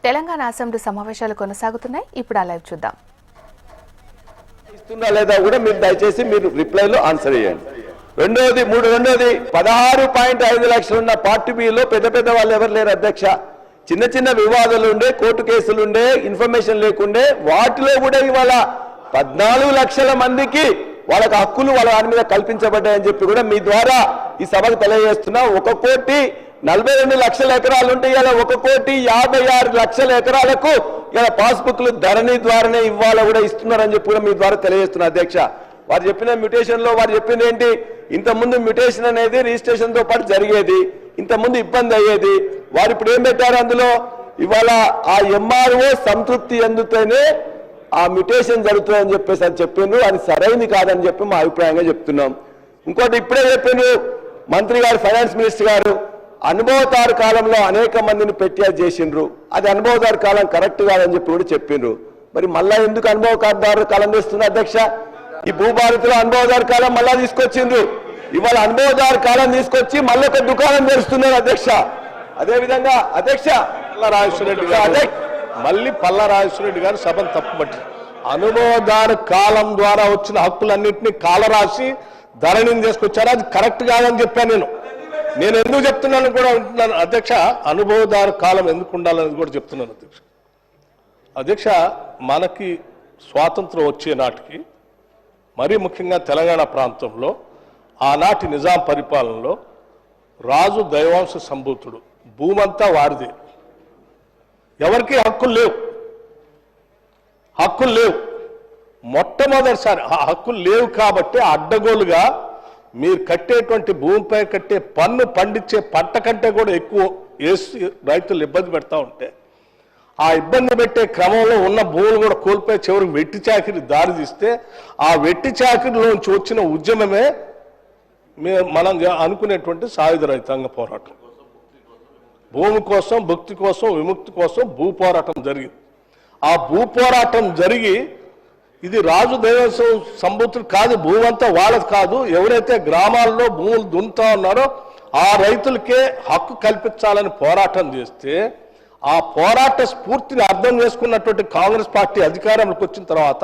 Telangana assembly సమావేశాలు కొనసాగుతున్నాయి. ఇప్పుడు ఆ లైవ్ చూద్దాం. ఇస్తున్నా లేదా కూడా మీరు దయచేసి మీరు రిప్లైలో ఆన్సర్ చేయండి. రెండోది 16.5 లక్షలు ఉన్న పార్టీ బిలో పెద్ద పెద్ద వాళ్ళు ఎవరు లేరు అధ్యక్ష. చిన్న చిన్న వివాదాలు ఉండే, కోర్టు కేసులు ఉండే, ఇన్ఫర్మేషన్ లేకుండే, వాటిలో కూడా ఇవాళ 14 లక్షల మందికి వాళ్ళకి హక్కులు వాళ్ళ దాని మీద కల్పించబడ్డాయని చెప్పి కూడా మీ ద్వారా ఈ సభకు తెలియజేస్తున్నా. 1,42 లక్షల ఎకరాలు ఉంటే ఇలా 1,56 లక్షల ఎకరాలకు ఇలా పాస్బుక్లు ధరణి ద్వారానే ఇవాళ కూడా ఇస్తున్నారని చెప్పి కూడా మీ ద్వారా తెలియజేస్తున్నా అధ్యక్ష. వారు చెప్పిన మ్యూటేషన్ లో వారు చెప్పింది ఏంటి, ఇంతకుముందు మ్యూటేషన్ అనేది రిజిస్ట్రేషన్ తో పాటు జరిగేది, ఇంతకుముందు ఇబ్బంది అయ్యేది. వారు ఇప్పుడు ఏం పెట్టారు అందులో, ఇవాళ ఆ ఎంఆర్ఓ సంతృప్తి ఎందుతోనే ఆ మ్యూటేషన్ జరుగుతుందని చెప్పేసి అని చెప్పిండ్రు. అది సరైనది కాదని చెప్పి మా అభిప్రాయంగా చెప్తున్నాం. ఇంకోటి ఇప్పుడే చెప్పిండ్రు మంత్రి గారు, ఫైనాన్స్ మినిస్టర్ గారు, అనుభవదారు కాలంలో అనేక మందిని పెట్టి చేసిండ్రు, అది అనుభవదారు కాలం కరెక్ట్ కాదని చెప్పి కూడా చెప్పిండ్రు. మరి మళ్ళా ఎందుకు అనుభవదారు కాలం చేస్తున్నారు అధ్యక్ష? ఈ భూభారతిలో అనుభవదారు కాలం మళ్ళా తీసుకొచ్చిండ్రు. ఇవాళ అనుభవదారు కాలం తీసుకొచ్చి మళ్ళీ ఒక దుకాణం తెరుస్తున్నారు అధ్యక్ష. అదేవిధంగా అధ్యక్ష పల్లా రాజేశ్వరరెడ్డి గారు సభను తప్పుపట్టారు. అనుభవదారు కాలం ద్వారా వచ్చిన హక్కులన్నింటినీ కాలరాసి ధరణిని తీసుకొచ్చారు, అది కరెక్ట్ కాదని చెప్పాను. నేను ఎందుకు చెప్తున్నాను కూడా ఉంటున్నాను అధ్యక్ష, అనుభవదారు కాలం ఎందుకు ఉండాలని కూడా చెప్తున్నాను అధ్యక్ష. మనకి స్వాతంత్రం వచ్చే నాటికి, మరీ ముఖ్యంగా తెలంగాణ ప్రాంతంలో ఆనాటి నిజాం పరిపాలనలో రాజు దైవాంశ సంభూతుడు, భూమంతా వారిదే, ఎవరికి హక్కులు లేవు. మొట్టమొదటిసారి ఆ హక్కులు లేవు కాబట్టి అడ్డగోలుగా మీరు కట్టేటువంటి భూమిపై కట్టే పన్ను పండించే పంట కంటే కూడా ఎక్కువ వేసి రైతులు ఇబ్బంది పెడతా ఉంటే, ఆ ఇబ్బంది పెట్టే క్రమంలో ఉన్న భూములు కూడా కోల్పోయి చివరికి వెట్టి చాకిరి దారి తీస్తే, ఆ వెట్టి చాకిరిలోంచి వచ్చిన ఉద్యమమే మనం అనుకునేటువంటి సాయుధ రైతాంగ పోరాటం. భూమి కోసం, భక్తి కోసం, విముక్తి కోసం భూ పోరాటం జరిగింది. ఆ భూ పోరాటం జరిగి, ఇది రాజు దైవం సంబూతులు కాదు, భూమి అంతా వాళ్ళది కాదు, ఎవరైతే గ్రామాల్లో భూములు దున్నుతా ఉన్నారో ఆ రైతులకే హక్కు కల్పించాలని పోరాటం చేస్తే, ఆ పోరాట స్ఫూర్తిని అర్థం చేసుకున్నటువంటి కాంగ్రెస్ పార్టీ అధికారంలోకి వచ్చిన తర్వాత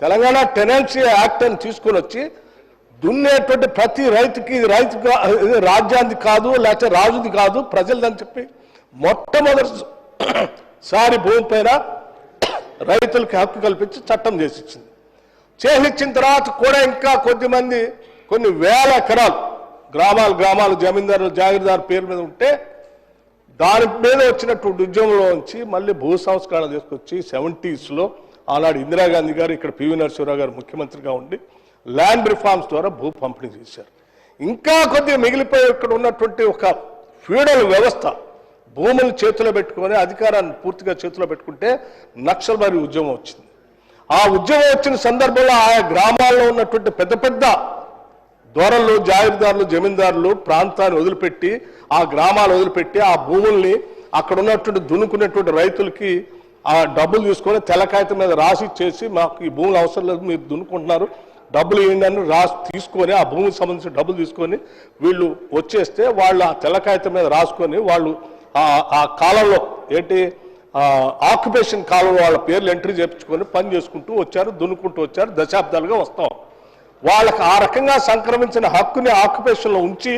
తెలంగాణ టెనెన్సీ యాక్ట్ అని తీసుకొని వచ్చి, దున్నేటువంటి ప్రతి రైతుకి రైతు రాజ్యాన్ని కాదు, లేకపోతే రాజుది కాదు, ప్రజలదని చెప్పి మొట్టమొదటిసారి భూమిపైన రైతులకి హక్కు కల్పించి చట్టం చేసిచ్చిన తర్వాత కూడా ఇంకా కొద్దిమంది కొన్ని వేల ఎకరాలు గ్రామాలు జమీందారులు జాగీర్దారు పేరు మీద ఉంటే, దాని మీద వచ్చినటువంటి ఉద్యమంలో నుంచి మళ్ళీ భూ సంస్కరణ తీసుకొచ్చి 70s ఆనాడు ఇందిరాగాంధీ గారు, ఇక్కడ పివి నరసింహరావు గారు ముఖ్యమంత్రిగా ఉండి ల్యాండ్ రిఫార్మ్స్ ద్వారా భూ పంపిణీ చేశారు. ఇంకా కొద్దిగా మిగిలిపోయి ఇక్కడ ఉన్నటువంటి ఒక ఫ్యూడల్ వ్యవస్థ, భూములు చేతిలో పెట్టుకొని అధికారాన్ని పూర్తిగా చేతిలో పెట్టుకుంటే నక్సల్బరీ ఉద్యమం వచ్చింది. ఆ ఉద్యమం వచ్చిన సందర్భంలో ఆయా గ్రామాల్లో ఉన్నటువంటి పెద్ద పెద్ద దొరలు, జాగీర్దారులు, జమీందారులు ప్రాంతాన్ని వదిలిపెట్టి, ఆ గ్రామాలు వదిలిపెట్టి, ఆ భూముల్ని అక్కడ ఉన్నటువంటి దున్నుకునేటువంటి రైతులకి ఆ డబ్బులు తీసుకొని తెల్లకాగితం మీద రాసి ఇచ్చేసి, మాకు ఈ భూములు అవసరం లేదు, మీరు దున్నుకుంటున్నారు, డబ్బులు ఏంటని రాసి తీసుకొని, ఆ భూమికి సంబంధించిన డబ్బులు తీసుకొని వీళ్ళు వచ్చేస్తే, వాళ్ళు ఆ తెల్లకాగితం మీద రాసుకొని వాళ్ళు ఆ కాలంలో ఏంటి ఆక్యుపేషన్ కాలంలో వాళ్ళ పేర్లు ఎంట్రీ చేయించుకొని పని చేసుకుంటూ వచ్చారు, దున్నుకుంటూ వచ్చారు, దశాబ్దాలుగా వస్తాం. వాళ్ళకి ఆ రకంగా సంక్రమించిన హక్కుని ఆక్యుపేషన్లో ఉంచి,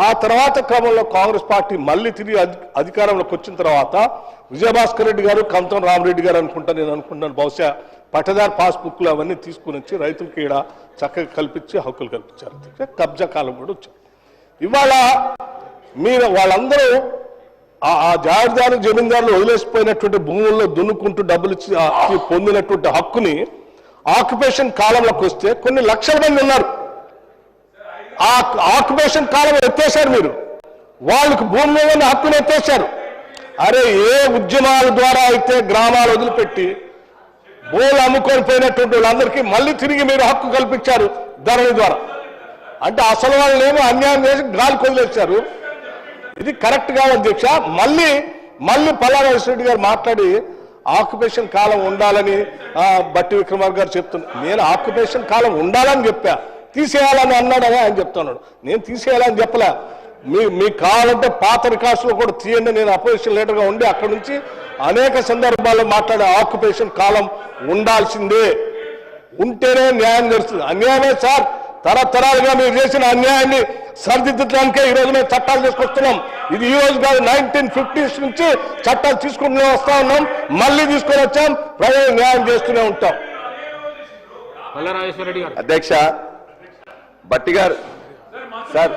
ఆ తర్వాత క్రమంలో కాంగ్రెస్ పార్టీ మళ్ళీ తిరిగి అధికారంలోకి వచ్చిన తర్వాత విజయభాస్కర్ రెడ్డి గారు, కంతం రామరెడ్డి గారు నేను అనుకుంటున్నాను బహుశా పట్టదారు పాస్బుక్లు అవన్నీ తీసుకుని వచ్చి రైతులకి ఈడ చక్కగా కల్పించి హక్కులు కల్పించారు. కబ్జా కాలం కూడా వచ్చారు. ఇవాళ మీరు వాళ్ళందరూ ఆ జాగీర్దారు, జమీందారులు వదిలేసిపోయినటువంటి భూముల్లో దున్నుకుంటూ డబ్బులు ఇచ్చి పొందినటువంటి హక్కుని ఆక్యుపేషన్ కాలంలోకి వస్తే కొన్ని లక్షల మంది ఉన్నారు. ఆ ఆక్యుపేషన్ కాలం ఎత్తేసారు మీరు, వాళ్ళకి భూమి మీద హక్కుని ఎత్తేసారు. అరే, ఏ ఉద్యమాల ద్వారా అయితే గ్రామాలు వదిలిపెట్టి భూములు అమ్ముకొని పోయినటువంటి వాళ్ళందరికీ మళ్ళీ తిరిగి మీరు హక్కు కల్పించారు ధరణి ద్వారా. అంటే అసలు వాళ్ళేమో అన్యాయం చేసి గాలి కొదిలేశారు. ఇది కరెక్ట్ కాదు అధ్యక్ష. మళ్ళీ పల్లా రాజేశ్వరరెడ్డి గారు మాట్లాడి ఆక్యుపేషన్ కాలం ఉండాలని బట్టి విక్రమార్క గారు చెప్తున్నారు. నేను ఆక్యుపేషన్ కాలం ఉండాలని చెప్పా, తీసేయాలని అన్నాడని ఆయన చెప్తున్నాడు. నేను తీసేయాలని చెప్పలే. మీకు కావాలంటే పాత రికార్డ్స్లో కూడా తీయండి. నేను అపోజిషన్ లీడర్గా ఉండి అక్కడి నుంచి అనేక సందర్భాల్లో మాట్లాడే ఆక్యుపేషన్ కాలం ఉండాల్సిందే, ఉంటేనే న్యాయం జరుగుతుంది. అన్యాయమే సార్, తరతరాలుగా మీరు చేసిన అన్యాయాన్ని సరిదిద్దడానికే ఈ రోజు మేము చట్టాలు తీసుకొస్తున్నాం. ఇది ఈ రోజు కాదు, 1950s నుంచి చట్టాలు తీసుకుంటూనే వస్తా ఉన్నాం, మళ్ళీ తీసుకొని వచ్చాం, ప్రజలు న్యాయం చేస్తూనే ఉంటాం. అధ్యక్ష భట్టి గారు సార్.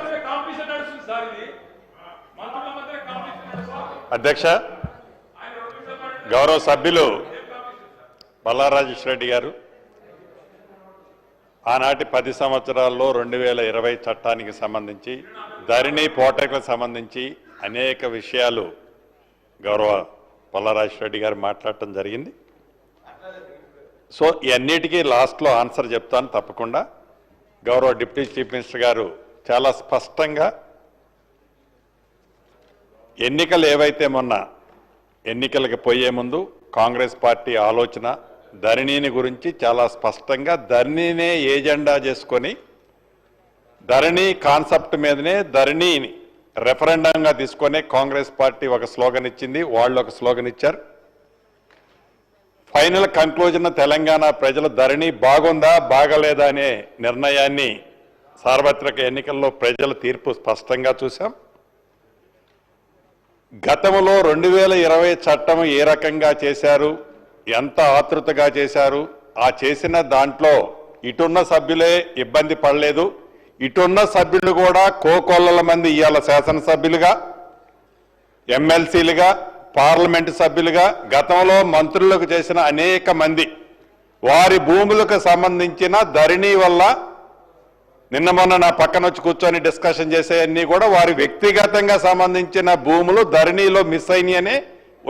అధ్యక్ష, గౌరవ సభ్యులు బల్లారాజేశ్వర రెడ్డి గారు ఆనాటి 10 సంవత్సరాల్లో 2020 చట్టానికి సంబంధించి ధరణి పోర్టల్కి సంబంధించి అనేక విషయాలు గౌరవ బల్లారాజేశ్వర రెడ్డి గారు మాట్లాడటం జరిగింది. సో ఇవన్నిటికీ లాస్ట్లో ఆన్సర్ చెప్తాను తప్పకుండా. గౌరవ డిప్యూటీ చీఫ్ మినిస్టర్ గారు చాలా స్పష్టంగా ఎన్నికలు ఏవైతే మొన్న ఎన్నికలకు పోయే ముందు కాంగ్రెస్ పార్టీ ఆలోచన ధరణిని గురించి చాలా స్పష్టంగా ధరణినే ఏజెండా చేసుకొని ధరణి కాన్సెప్ట్ మీదనే ధరణిని రెఫరెండంగా తీసుకొని కాంగ్రెస్ పార్టీ ఒక స్లోగన్ ఇచ్చింది, వాళ్ళు ఒక స్లోగన్ ఇచ్చారు. ఫైనల్ కంక్లూజన్ తెలంగాణ ప్రజలు ధరణి బాగుందా బాగలేదా అనే నిర్ణయాన్ని సార్వత్రిక ఎన్నికల్లో ప్రజల తీర్పు స్పష్టంగా చూశాం. గతంలో 2020 చట్టం ఏ రకంగా చేశారు, ఎంత ఆతృతగా చేశారు, ఆ చేసిన దాంట్లో ఇటున్న సభ్యులే ఇబ్బంది పడలేదు, ఇటున్న సభ్యులు కూడా కోకొల్లల మంది ఇవాళ శాసనసభ్యులుగా, ఎమ్మెల్సీలుగా, పార్లమెంటు సభ్యులుగా, గతంలో మంత్రులకు చేసిన అనేక మంది వారి భూములకు సంబంధించిన ధరణి వల్ల నిన్న మొన్న నా పక్కన వచ్చి కూర్చొని డిస్కషన్ చేసేవన్నీ కూడా వారి వ్యక్తిగతంగా సంబంధించిన భూములు ధరణిలో మిస్ అయినాయనే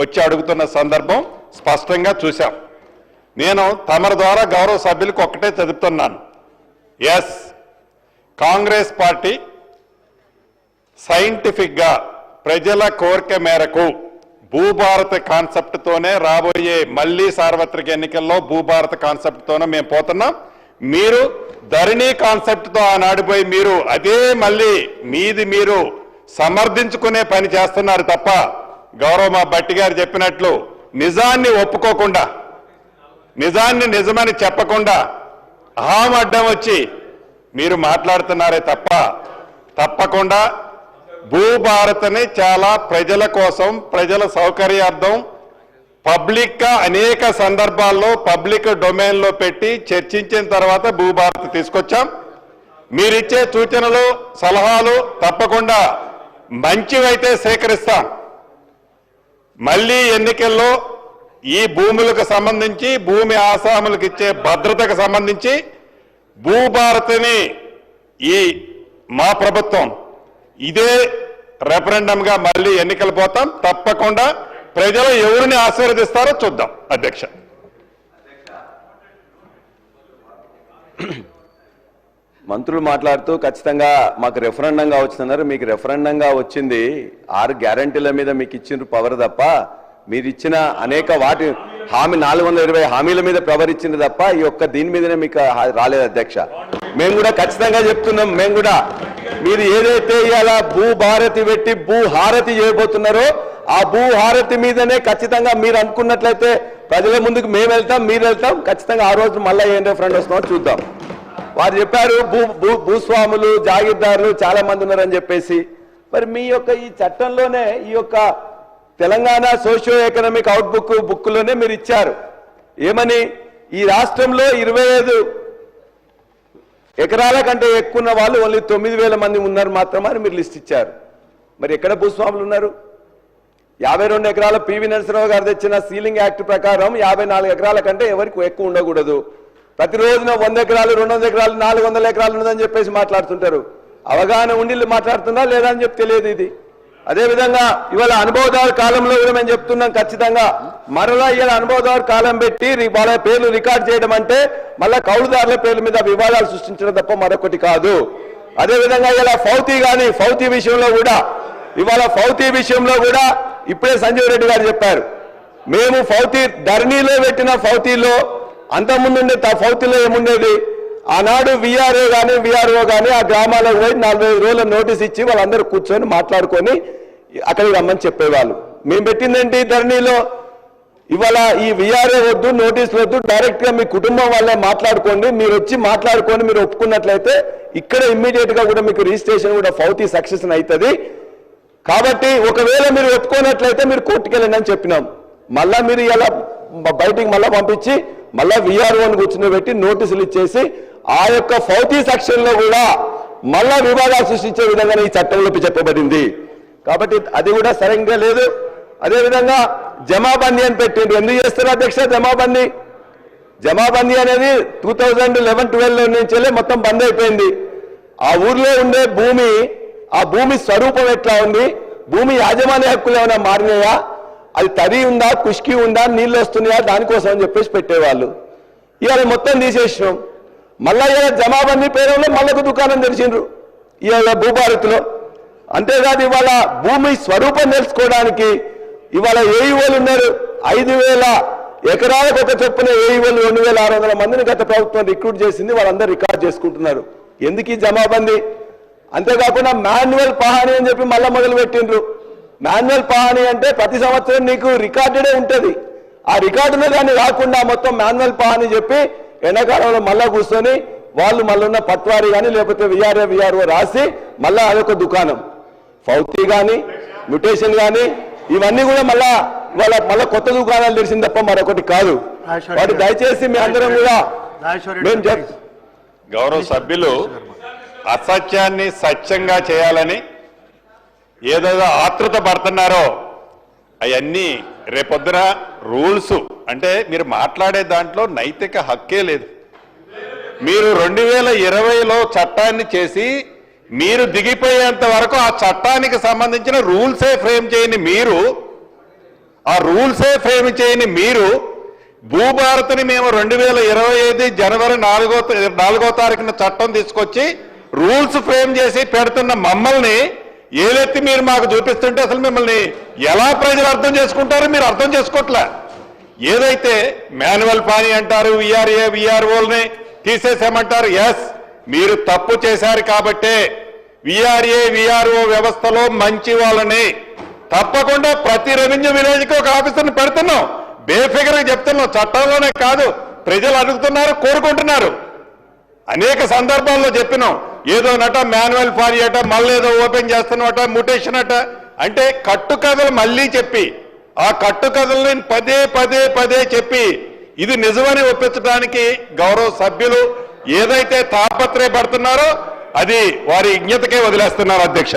వచ్చి అడుగుతున్న సందర్భం స్పష్టంగా చూశాం. నేను తమరి ద్వారా గౌరవ సభ్యులకు ఒక్కటే చెబుతున్నాను, ఎస్, కాంగ్రెస్ పార్టీ సైంటిఫిక్గా ప్రజల కోరిక మేరకు భూభారత కాన్సెప్ట్తోనే రాబోయే మళ్లీ సార్వత్రిక ఎన్నికల్లో భూభారత కాన్సెప్ట్తోనే మేము పోతున్నాం. మీరు ధరణి కాన్సెప్ట్తో ఆనాడిపోయి మీరు అదే మళ్ళీ మీది మీరు సమర్థించుకునే పని చేస్తున్నారు తప్ప గౌరవ మా భట్టి గారు చెప్పినట్లు నిజాన్ని ఒప్పుకోకుండా, నిజాన్ని నిజమని చెప్పకుండా అహం అడ్డం వచ్చి మీరు మాట్లాడుతున్నారే తప్ప తప్పకుండా భూభారత్ని చాలా ప్రజల కోసం, ప్రజల సౌకర్యార్థం పబ్లిక్గా అనేక సందర్భాల్లో పబ్లిక్ డొమైన్లో పెట్టి చర్చించిన తర్వాత భూభారత్ తీసుకొచ్చాం. మీరిచ్చే సూచనలు సలహాలు తప్పకుండా మంచివైతే సేకరిస్తాం. మళ్ళీ ఎన్నికల్లో ఈ భూములకు సంబంధించి భూమి ఆసాములకు ఇచ్చే భద్రతకు సంబంధించి భూభారత్ని ఈ మా ప్రభుత్వం ఇదే రెఫరెండంగా మళ్ళీ ఎన్నికలు పోతాం. తప్పకుండా ప్రజలు ఎవరిని ఆశీర్వదిస్తారో చూద్దాం. అధ్యక్ష, మంత్రులు మాట్లాడుతూ ఖచ్చితంగా మాకు రెఫరెండంగా వచ్చిందన్నారు. మీకు రెఫరెండంగా వచ్చింది 6 గ్యారంటీల మీద మీకు ఇచ్చిన పవర్ తప్ప మీరు ఇచ్చిన అనేక వాటి హామీ 420 హామీల మీద పవర్ ఇచ్చింది తప్ప ఈ ఒక్క దీని మీదనే మీకు రాలేదు అధ్యక్ష. మేము కూడా ఖచ్చితంగా చెప్తున్నాం, మేము కూడా మీరు ఏదైతే ఇవాళ భూభారతి పెట్టి భూహారతి చేయబోతున్నారో ఆ భూహారతి మీదనే ఖచ్చితంగా మీరు అనుకున్నట్లయితే ప్రజల ముందుకు మేము వెళ్తాం, మీరు వెళ్తాం. ఖచ్చితంగా ఆ రోజు మళ్ళీ ఏం రెఫరెండ్ వస్తుందో చూద్దాం. వారు చెప్పారు భూస్వాములు జాగీర్దారులు చాలా మంది ఉన్నారని చెప్పేసి. మరి మీ యొక్క ఈ చట్టంలోనే ఈ యొక్క తెలంగాణ సోషియో ఎకనామిక్ అవుట్బుక్ బుక్లోనే మీరు ఇచ్చారు ఏమని, ఈ రాష్ట్రంలో 25 ఎకరాల కంటే ఎక్కువ ఉన్న వాళ్ళు ఓన్లీ 9,000 మంది ఉన్నారు మాత్రమే మీరు లిస్ట్ ఇచ్చారు. మరి ఎక్కడ భూస్వాములు ఉన్నారు? 52 ఎకరాల పివి నరసింహరావు గారు తెచ్చిన సీలింగ్ యాక్ట్ ప్రకారం 54 ఎకరాల కంటే ఎవరికి ఎక్కువ ఉండకూడదు. ప్రతిరోజున 100 ఎకరాలు 200 ఎకరాలు 400 ఎకరాలు ఉన్నదని చెప్పేసి మాట్లాడుతుంటారు. అవగాహన ఉండి మాట్లాడుతుందా లేదా అని చెప్పి తెలియదు ఇది. అదేవిధంగా ఇవాళ అనుభవదారు కాలంలో కూడా మేము చెప్తున్నాం, ఖచ్చితంగా మరలా ఇవాళ అనుభవదారు కాలం పెట్టి వాళ్ళ పేర్లు రికార్డ్ చేయడం అంటే మళ్ళా కౌలుదారుల పేర్ల మీద వివాదాలు సృష్టించడం తప్ప మరొకటి కాదు. అదేవిధంగా ఇలా ఫౌతీ విషయంలో కూడా ఇవాళ ఫౌతీ విషయంలో కూడా ఇప్పుడే సంజీవ్ రెడ్డి గారు చెప్పారు, మేము ఫౌతీ ధరణిలో పెట్టిన ఫౌతీలో అంతకుముందు ఫౌతీలో ఏముండేది, ఆనాడు విఆర్ఏ కానీ విఆర్ఓ కానీ ఆ గ్రామాలకు పోయి 45 రోజుల నోటీస్ ఇచ్చి వాళ్ళందరూ కూర్చొని మాట్లాడుకొని అక్కడికి రమ్మని చెప్పేవాళ్ళు. మేము పెట్టిందేంటి ధరణిలో, ఇవాళ ఈ విఆర్ఏ వద్దు, నోటీసులు వద్దు, డైరెక్ట్ గా మీ కుటుంబం వాళ్ళే మాట్లాడుకోండి, మీరు వచ్చి మాట్లాడుకొని మీరు ఒప్పుకున్నట్లయితే ఇక్కడ ఇమ్మీడియట్ గా కూడా మీకు రిజిస్ట్రేషన్ కూడా ఫౌతీ సక్సెషన్ అవుతుంది. కాబట్టి ఒకవేళ మీరు ఒప్పుకోనట్లయితే మీరు కోర్టుకు వెళ్ళండి అని చెప్పినాం. మళ్ళా మీరు ఇలా బయటికి మళ్ళా పంపించి మళ్ళా విఆర్ఓని కూర్చుని నోటీసులు ఇచ్చేసి ఆ యొక్క ఫౌతీ సెక్షన్ లో కూడా మళ్ళా వివాదాలు సృష్టించే విధంగా ఈ చట్టంలో చెప్పబడింది. కాబట్టి అది కూడా సరిగ్గా లేదు. అదేవిధంగా జమాబందీ అని పెట్టిండ్రు. ఎందుకు చేస్తారు అధ్యక్ష జమాబందీ? జమాబందీ అనేది 2011-12 నుంచి మొత్తం బంద్ అయిపోయింది. ఆ ఊర్లో ఉండే భూమి, ఆ భూమి స్వరూపం ఎట్లా ఉంది, భూమి యాజమాన్య హక్కులు ఏమైనా మారినాయా, అది తడి ఉందా, కుష్కి ఉందా, నీళ్ళు వస్తున్నాయా, దానికోసం అని చెప్పేసి పెట్టేవాళ్ళు. ఇవాళ మొత్తం తీసేసినాం. మళ్ళా ఇవాళ జమాబందీ పేరులో మళ్ళొక దుకాణం తెరిచిండ్రు ఇవాళ భూభారతిలో. అంతేకాదు ఇవాళ భూమి స్వరూపం తెలుసుకోవడానికి ఇవాళ ఏఈఓలు ఉన్నారు. 5,000 ఎకరాలకు ఒక చొప్పున ఏఈఓలు 2,600 మందిని గత ప్రభుత్వం రిక్రూట్ చేసింది. వాళ్ళందరూ రికార్డ్ చేసుకుంటున్నారు. ఎందుకు ఈ జమాబందీ? అంతేకాకుండా మాన్యువల్ పహాణి అని చెప్పి మళ్ళా మొదలు పెట్టిండ్రు. మాన్యువల్ పహాణి అంటే ప్రతి సంవత్సరం నీకు రికార్డెడే ఉంటుంది. ఆ రికార్డులో దాన్ని రాకుండా మొత్తం మాన్యువల్ పహాణి చెప్పి ఎండాకాలంలో మళ్ళా కూర్చొని వాళ్ళు మళ్ళీ ఉన్న పట్వారీ కానీ లేకపోతే విఆర్ఏ విఆర్ఓ రాసి మళ్ళా అదొక దుకాణం. ఫౌతీ కానీ మ్యుటేషన్ కానీ ఇవన్నీ కూడా మళ్ళా మళ్ళా కొత్త దుకాణాలు తెరిచింది తప్ప మరొకటి కాదు. వాటి దయచేసి మీ అందరం కూడా గౌరవ సభ్యులు అసత్యాన్ని సత్యంగా చేయాలని ఏదైనా ఆతృత పడుతున్నారో అవన్నీ రేపొద్దున రూల్స్ అంటే మీరు మాట్లాడే దాంట్లో నైతిక హక్కే లేదు. మీరు 2020లో చట్టాన్ని చేసి మీరు దిగిపోయేంత వరకు ఆ చట్టానికి సంబంధించిన రూల్సే ఫ్రేమ్ చేయని మీరు, ఆ రూల్సే ఫ్రేమ్ చేయని మీరు భూభారతిని మేము 2025 జనవరి 4వ తారీఖున చట్టం తీసుకొచ్చి రూల్స్ ఫ్రేమ్ చేసి పెడుతున్న మమ్మల్ని ఏలెత్తి మీరు మాకు చూపిస్తుంటే అసలు మిమ్మల్ని ఎలా ప్రజలు అర్థం చేసుకుంటారో మీరు అర్థం చేసుకోవట్లే. ఏదైతే మాన్యువల్ పానీ అంటారు, విఆర్ఏ విఆర్ఓల్ని తీసేసామంటారు. ఎస్, మీరు తప్పు చేశారు కాబట్టే విఆర్ఏ విఆర్ఓ వ్యవస్థలో మంచి వాళ్ళని తప్పకుండా ప్రతి రెవెన్యూ విలేజ్కి ఒక ఆఫీసర్ని పెడుతున్నాం. బేఫిగర్గా చెప్తున్నాం. చట్టంలోనే కాదు, ప్రజలు అడుగుతున్నారు, కోరుకుంటున్నారు. అనేక సందర్భాల్లో చెప్పినాం. ఏదో నట మాన్యువల్ పానీ అట, మళ్ళీ ఏదో ఓపెన్ చేస్తున్నట, మ్యుటేషన్ అట అంటే కట్టుకథలు మళ్ళీ చెప్పి ఆ కట్టుకథల్ని పదే పదే పదే చెప్పి ఇది నిజమని ఒప్పించడానికి గౌరవ సభ్యులు ఏదైతే తాపత్రయపడుతున్నారో అది వారి విజ్ఞతకే వదిలేస్తున్నారు అధ్యక్ష.